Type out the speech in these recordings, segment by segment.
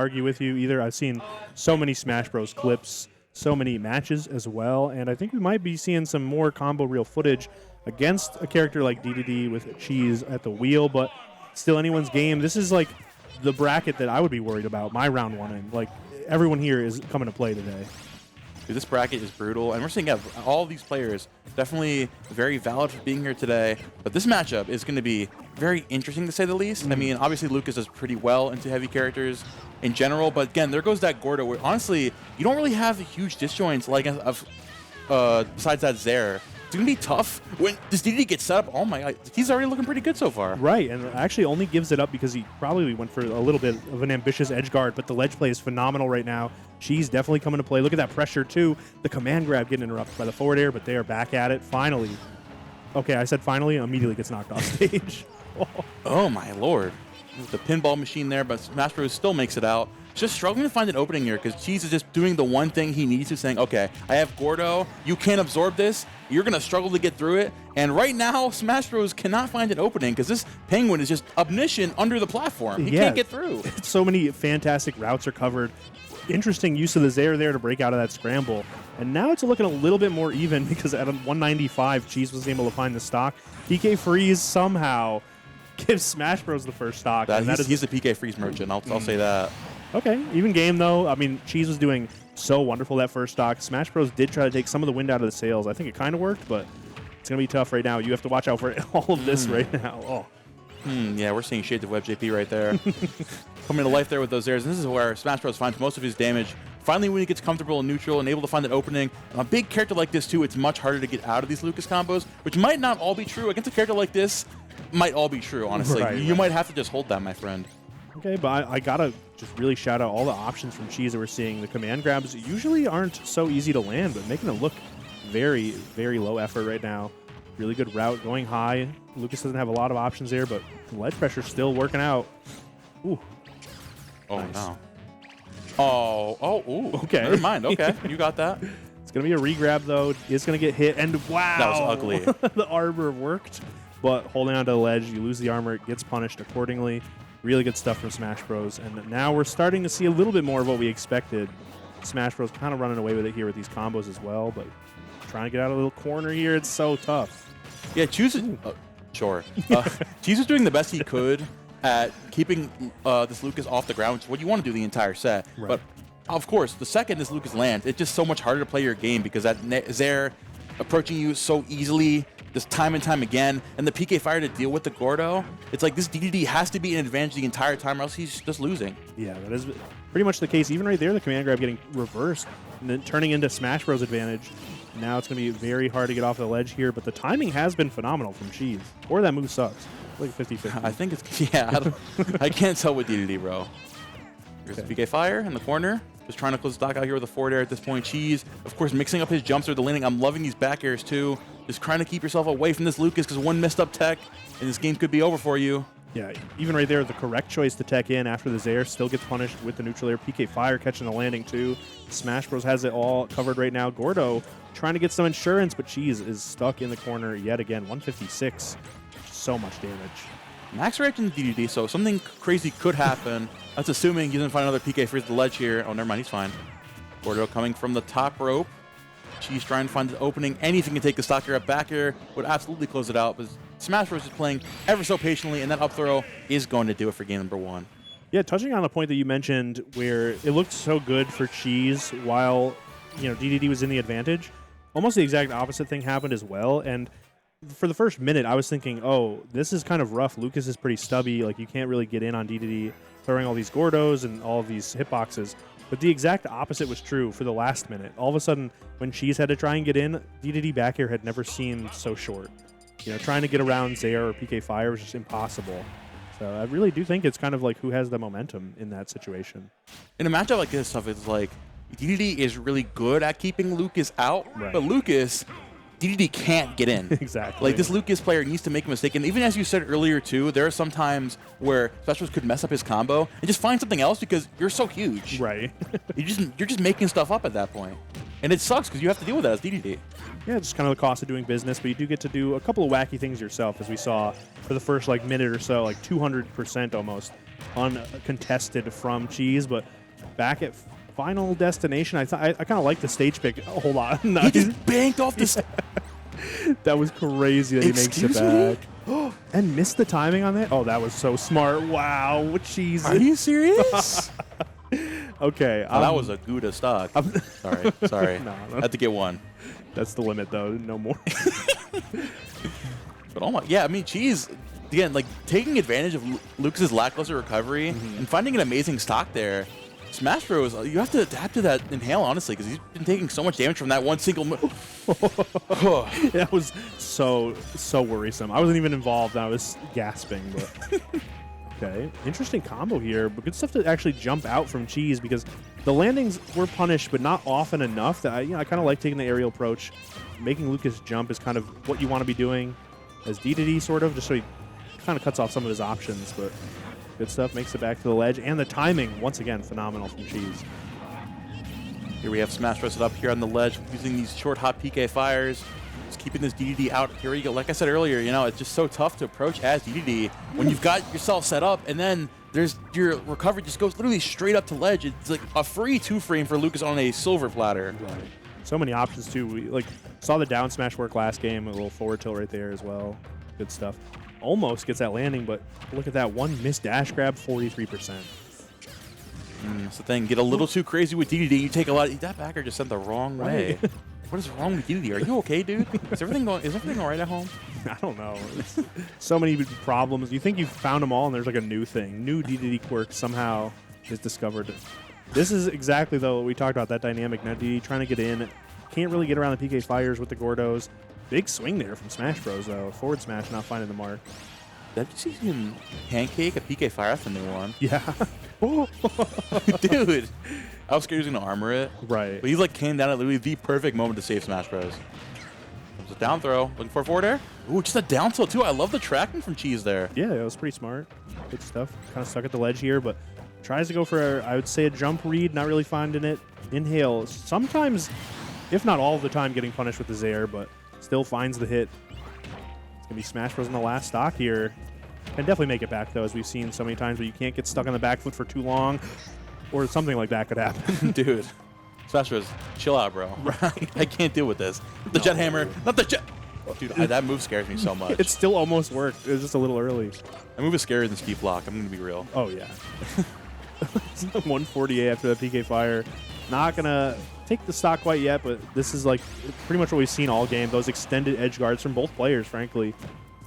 argue with you either. I've seen so many Smash Bros. Clips, so many matches as well, and I think we might be seeing some more combo reel footage against a character like Dedede with Cheese at the wheel, but still anyone's game. This is like the bracket that I would be worried about, my round one in. Like, everyone here is coming to play today. Dude, this bracket is brutal, and we're seeing all these players definitely very valid for being here today. But this matchup is going to be very interesting, to say the least. I mean, obviously, Lucas does pretty well into heavy characters in general, but again, there goes that Gordo, where honestly, you don't really have the huge disjoints like besides that Zaire. It's going to be tough when this Dedede gets set up. Oh my god, he's already looking pretty good so far. Right, and actually only gives it up because he probably went for a little bit of an ambitious edge guard, but the ledge play is phenomenal right now. She's definitely coming to play. Look at that pressure, too. The command grab getting interrupted by the forward air, but they are back at it finally. Okay, I said finally, immediately gets knocked off stage. Oh my lord. The pinball machine there, but SmashBros still makes it out. Just struggling to find an opening here because Cheese is just doing the one thing he needs to, saying, okay, I have Gordo, you can't absorb this, you're going to struggle to get through it. And right now, SmashBros cannot find an opening because this Penguin is just omniscient under the platform. He can't get through. So many fantastic routes are covered. Interesting use of the Zaire there to break out of that scramble. And now it's looking a little bit more even because at 195, Cheese was able to find the stock. PK Freeze somehow gives SmashBros the first stock. He's a PK Freeze merchant, I'll say that. Okay, even game though. I mean, Cheese was doing so wonderful that first stock. SmashBros did try to take some of the wind out of the sails. I think it kind of worked, but it's going to be tough right now. You have to watch out for all of this right now. Oh. Yeah, we're seeing shades of WebJP right there. Coming to life there with those airs. And this is where SmashBros finds most of his damage. Finally, when he gets comfortable and neutral and able to find an opening. A big character like this, too, it's much harder to get out of these Lucas combos, which might not all be true. Against a character like this, might all be true, honestly. You might have to just hold that, my friend. Okay, but I got to just really shout out all the options from Cheese that we're seeing. The command grabs usually aren't so easy to land, but making it look very, very low effort right now. Really good route, going high. Lucas doesn't have a lot of options there, but ledge pressure still working out. Ooh. Oh, nice. no. Ooh. Okay. Never mind. Okay, you got that. It's going to be a re-grab, though. It's going to get hit, and wow. That was ugly. The armor worked, but holding on to the ledge, you lose the armor, it gets punished accordingly. Really good stuff from SmashBros, and now we're starting to see a little bit more of what we expected. SmashBros kind of running away with it here with these combos as well, but trying to get out of a little corner here, it's so tough. Yeah, Cheese was doing the best he could at keeping this Lucas off the ground, which is what you want to do the entire set. Right. But, of course, the second this Lucas lands, it's just so much harder to play your game because that Zaire approaching you so easily, just time and time again, and the PK Fire to deal with the Gordo, it's like this Dedede has to be an advantage the entire time or else he's just losing. Yeah, that is pretty much the case. Even right there, the command grab getting reversed and then turning into SmashBros' advantage. Now it's going to be very hard to get off the ledge here, but the timing has been phenomenal from Cheese. Or that move sucks. Like 50-50. I think it's, I can't tell with Dedede, bro. Here's the PK Fire in the corner. Just trying to close the stock out here with a forward air at this point. Cheese, of course, mixing up his jumps with the landing. I'm loving these back airs, too. Just trying to keep yourself away from this Lucas because one messed up tech, and this game could be over for you. Yeah, even right there, the correct choice to tech in after the Zaire still gets punished with the neutral air. PK Fire catching the landing, too. SmashBros has it all covered right now. Gordo trying to get some insurance, but Cheese is stuck in the corner yet again. 156. So much damage. Max reaction to Dedede, so something crazy could happen. That's assuming he doesn't find another PK freeze at the ledge here. Oh, never mind, he's fine. Gordo coming from the top rope. Cheese trying to find an opening. Anything can take the stock here up back here would absolutely close it out. But SmashBros is playing ever so patiently, and that up throw is going to do it for game number one. Yeah, touching on the point that you mentioned where it looked so good for Cheese while, Dedede was in the advantage, almost the exact opposite thing happened as well. And for the first minute, I was thinking, oh, this is kind of rough. Lucas is pretty stubby. Like, you can't really get in on Dedede throwing all these Gordos and all of these hitboxes. But the exact opposite was true for the last minute. All of a sudden, when Cheese had to try and get in, Dedede back here had never seemed so short. Trying to get around Zaire or PK Fire was just impossible. So I really do think it's kind of like who has the momentum in that situation. In a matchup like this, it's like Dedede is really good at keeping Lucas out, but Lucas, Dedede can't get in. Exactly. Like, this Lucas player needs to make a mistake. And even as you said earlier, too, there are some times where SmashBros could mess up his combo and just find something else because you're so huge. Right. you're just making stuff up at that point. And it sucks because you have to deal with that as Dedede. Yeah, it's kind of the cost of doing business, but you do get to do a couple of wacky things yourself, as we saw for the first minute or so, 200% almost uncontested from Cheese, but back at Final Destination, I kind of like the stage pick. Oh, hold on. No, He just banked off this. that was crazy that he makes it back. And missed the timing on that? Oh, that was so smart. Wow. Cheese. Are you serious? Okay. Oh, that was a Gouda stock. Sorry. No. I had to get one. That's the limit, though. No more. But oh my, yeah, I mean, Cheese, again, like taking advantage of Lucas's lackluster recovery and finding an amazing stock there. SmashBros, you have to adapt to that inhale, honestly, because he's been taking so much damage from that one single move. That was so worrisome. I wasn't even involved. I was gasping. But okay, interesting combo here, but good stuff to actually jump out from Cheese because the landings were punished, but not often enough that I kind of like taking the aerial approach. Making Lucas jump is kind of what you want to be doing as Dedede, sort of, just so he kind of cuts off some of his options, but good stuff, makes it back to the ledge, and the timing, once again, phenomenal from Cheese. Here we have SmashBros set up here on the ledge using these short hot PK fires, just keeping this Dedede out. Here we go. Like I said earlier, it's just so tough to approach as Dedede when you've got yourself set up, and then there's your recovery just goes literally straight up to ledge. It's like a free 2-frame for Lucas on a silver platter. Right. So many options, too. We saw the down smash work last game, a little forward tilt right there as well. Good stuff. Almost gets that landing, but look at that one missed dash grab, 43%. That's the thing. Get a little too crazy with Dedede. You take a lot. That backer just sent the wrong way. What is wrong with Dedede? Are you okay, dude? Is everything all right at home? I don't know. So many problems. You think you've found them all, and there's like a new thing. New Dedede quirk somehow is discovered. This is exactly, though, what we talked about, that dynamic. Now Dedede trying to get in. Can't really get around the PK fires with the Gordos. Big swing there from SmashBros, though. Forward smash not finding the mark. Did you see him pancake a PK fire? That's a new one. Yeah. Dude. I was scared he was going to armor it. Right. But he came down at literally the perfect moment to save SmashBros. It's a down throw. Looking for a forward air. Ooh, just a down tilt, too. I love the tracking from Cheese there. Yeah, it was pretty smart. Good stuff. Kind of stuck at the ledge here, but tries to go for, I would say, a jump read. Not really finding it. Inhale. Sometimes, if not all the time, getting punished with the Zair, but still finds the hit. It's going to be SmashBros in the last stock here. Can definitely make it back, though, as we've seen so many times where you can't get stuck on the back foot for too long, or something like that could happen. Dude. SmashBros, chill out, bro. I can't deal with this. The jet hammer. Not the jet. Dude, that move scares me so much. It still almost worked. It was just a little early. That move is scarier than Ski Block. I'm going to be real. Oh, yeah. 148 after that PK fire. Not going to take the stock quite yet, but this is pretty much what we've seen all game. Those extended edge guards from both players, frankly,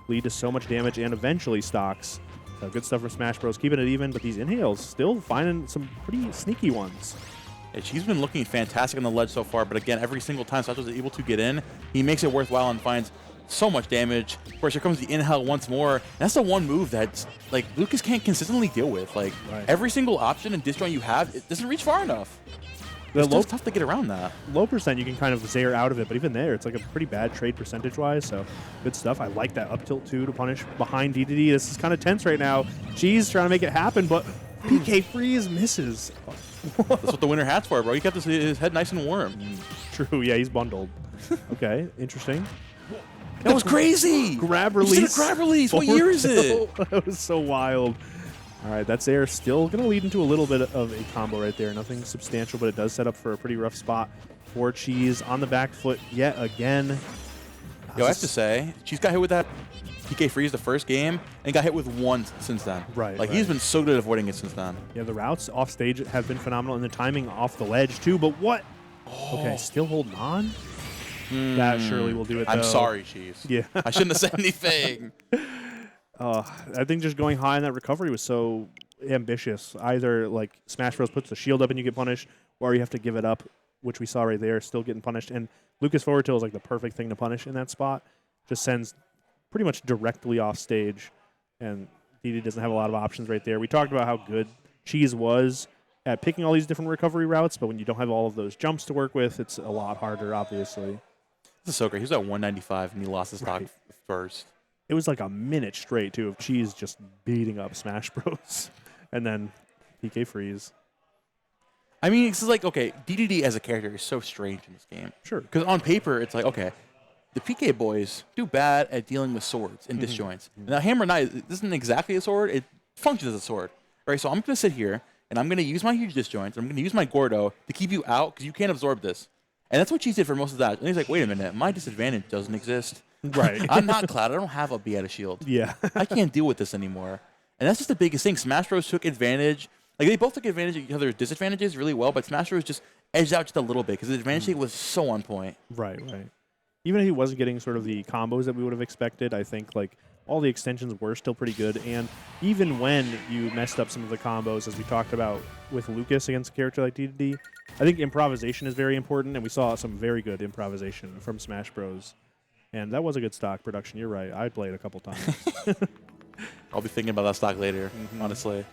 lead to so much damage and eventually stocks. So good stuff from SmashBros, keeping it even, but these inhales still finding some pretty sneaky ones. Yeah, she's been looking fantastic on the ledge so far, but again, every single time SmashBros is able to get in, he makes it worthwhile and finds so much damage. Of course, here comes the inhale once more. That's the one move that Lucas can't consistently deal with. Right. Every single option and disjoint you have, it doesn't reach far enough. It's tough to get around that. Low percent, you can kind of Zair out of it, but even there, it's a pretty bad trade percentage-wise, so good stuff. I like that up tilt, too, to punish behind Dedede. This is kind of tense right now. Cheese trying to make it happen, but PK freeze misses. That's what the winner hat's for, bro. He kept his head nice and warm. True, yeah, he's bundled. Okay, interesting. That was crazy! Grab release. He did a grab release. What year is it? That was so wild. All right, that's Zair still going to lead into a little bit of a combo right there. Nothing substantial, but it does set up for a pretty rough spot for Cheese on the back foot yet again. Yo, I have to say, Cheese got hit with that PK freeze the first game and got hit with one since then. Right. He's been so good at avoiding it since then. Yeah, the routes off stage have been phenomenal, and the timing off the ledge too. But what? Oh. Okay, still holding on. That surely will do it. I'm sorry, Cheese. Yeah, I shouldn't have said anything. I think just going high in that recovery was so ambitious. Either SmashBros puts the shield up and you get punished, or you have to give it up, which we saw right there, still getting punished. And Lucas forward tilt is the perfect thing to punish in that spot. Just sends pretty much directly off stage, and Dedede doesn't have a lot of options right there. We talked about how good Cheese was at picking all these different recovery routes, but when you don't have all of those jumps to work with, it's a lot harder, obviously. This is so great. He was at 195, and he lost his stock first. It was a minute straight, too, of Cheese just beating up SmashBros. And then PK freeze. I mean, it's okay, Dedede as a character is so strange in this game. Sure. Because on paper, it's okay, the PK boys do bad at dealing with swords and disjoints. Now, Hammer Knight isn't exactly a sword. It functions as a sword. right? So I'm going to sit here, and I'm going to use my huge disjoints. I'm going to use my Gordo to keep you out because you can't absorb this. And that's what Cheese did for most of that. And he's like, wait a minute, my disadvantage doesn't exist. Right. I'm not Cloud. I don't have a Beata shield. Yeah. I can't deal with this anymore. And that's just the biggest thing. Smash Bros. Took advantage. Like, they both took advantage of each other's disadvantages really well, but Smash Bros. Just edged out just a little bit because the advantage was so on point. Right. Even if he wasn't getting sort of the combos that we would have expected, I think, like, all the extensions were still pretty good. And even when you messed up some of the combos, as we talked about with Lucas against a character like Dedede, I think improvisation is very important, and we saw some very good improvisation from Smash Bros. And that was a good stock production. You're right. I'd play it a couple times. I'll be thinking about that stock later, honestly.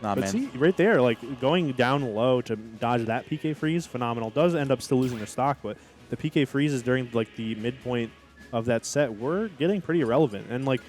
Nah, But man. see, right there, like, going down low to dodge that PK freeze, phenomenal. Does end up still losing the stock, but the PK freezes during, like, the midpoint of that set were getting pretty irrelevant. And, like,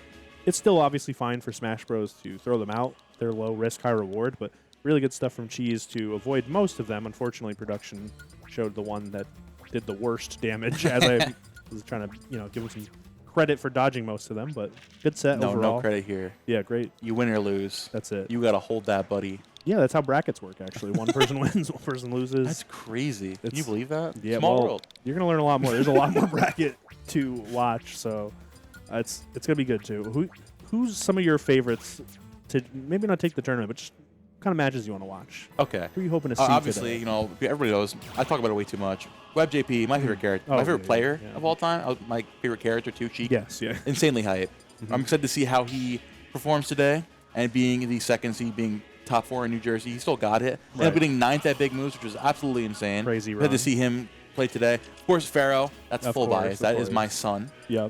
it's still obviously fine for Smash Bros. To throw them out. They're low risk, high reward, but really good stuff from Cheese to avoid most of them. Unfortunately, production showed the one that did the worst damage, as I was trying to, give him some credit for dodging most of them, but good set overall. No credit here. Yeah, great. You win or lose. That's it. You got to hold that, buddy. Yeah, that's how brackets work, actually. One person wins, one person loses. That's crazy. Can you believe that? Yeah, Small well, world. You're going to learn a lot more. There's a lot more bracket to watch, so it's going to be good, too. Who's some of your favorites to maybe not take the tournament, but just kind of matches you want to watch? Okay. Who are you hoping to see obviously, today? everybody knows. I talk about it way too much. WebJP, my favorite character. Oh, my favorite yeah, player yeah. of all time. My favorite character, too. Cheek. Yes, yeah. Insanely hype. I'm excited to see how he performs today. And being the second seed, being top 4 in New Jersey, he still got it. Ended up Right. getting 9th at Big Moves, which was absolutely insane. Crazy Had to run. see him play today. Of course, Pharaoh. That's Of full course, bias. of That is course. my son. Yeah.